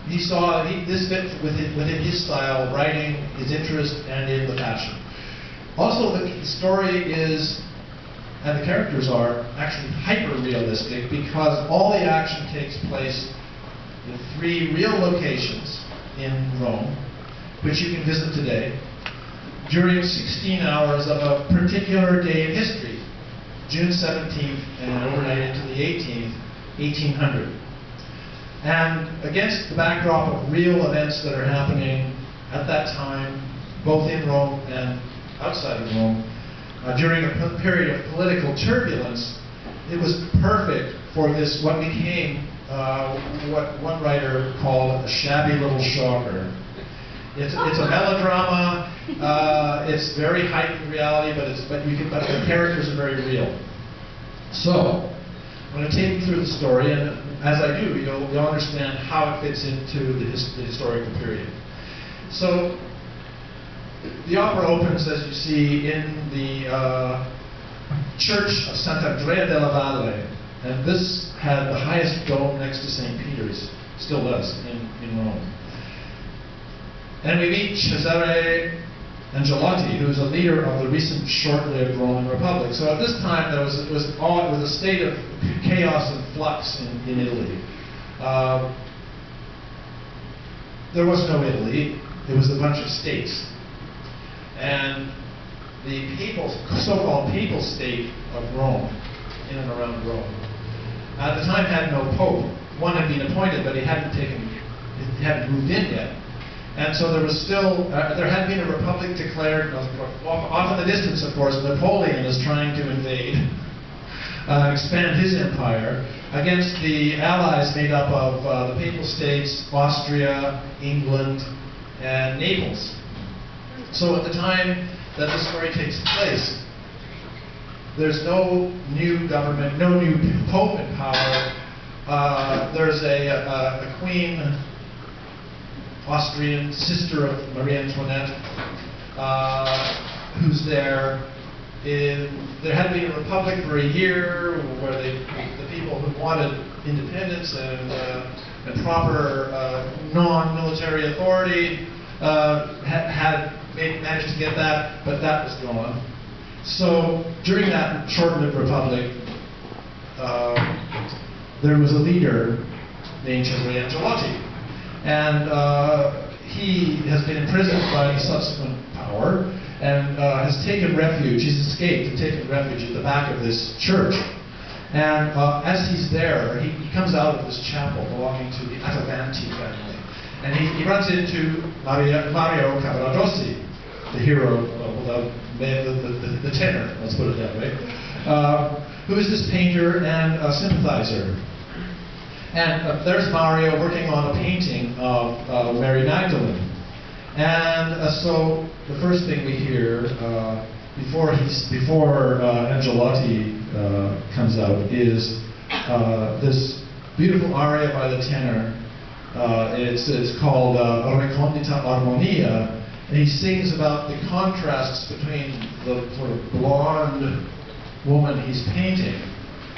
he saw this fit within his style, writing, his interest, and in the fashion. Also, the story is, and the characters are, actually hyper-realistic because all the action takes place in 3 real locations in Rome, which you can visit today, during 16 hours of a particular day in history, June 17th and overnight into the 18th, 1800. And against the backdrop of real events that are happening at that time, both in Rome and outside of Rome, during a period of political turbulence, it was perfect for this, what became what one writer called a shabby little shocker. It's a melodrama. It's very heightened reality, but the characters are very real. So I'm going to take you through the story, and as I do, you'll understand how it fits into the historical period. So the opera opens, as you see, in the church of Sant'Andrea della Valle, and this had the highest dome next to St. Peter's, still does, in Rome. And we meet Cesare Angelotti, who's a leader of the recent short-lived Roman Republic. So at this time, it was a state of chaos and flux in Italy. There was no Italy. It was a bunch of states. And the so-called papal state of Rome, in and around Rome, at the time had no pope. One had been appointed, but he hadn't moved in yet. And so there was still, there had been a republic declared, off in the distance, of course. Napoleon is trying to invade, expand his empire against the allies made up of the papal states, Austria, England, and Naples. So at the time that the story takes place, there's no new government, no new pope in power. There's a queen, Austrian, sister of Marie Antoinette, who's there. There had been a republic for a year where the people who wanted independence and proper non-military authority had managed to get that, but that was gone. So during that short-lived republic, there was a leader named Cesare Angelotti, and he has been imprisoned by the subsequent power and has taken refuge. He's escaped and taken refuge at the back of this church. And as he's there, he comes out of this chapel belonging to the Attavanti family, and he runs into Mario Cavaradossi, the hero, the tenor, let's put it that way, who is this painter and a sympathizer. And there's Mario working on a painting of Mary Magdalene. And so the first thing we hear before Angelotti comes out is this beautiful aria by the tenor. It's called Recondita Armonia. And he sings about the contrasts between the sort of blonde woman he's painting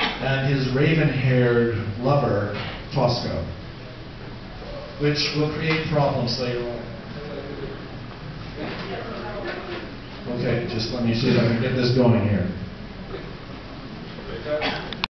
and his raven-haired lover, Tosca, which will create problems later on. Okay, just let me see if I can get this going here.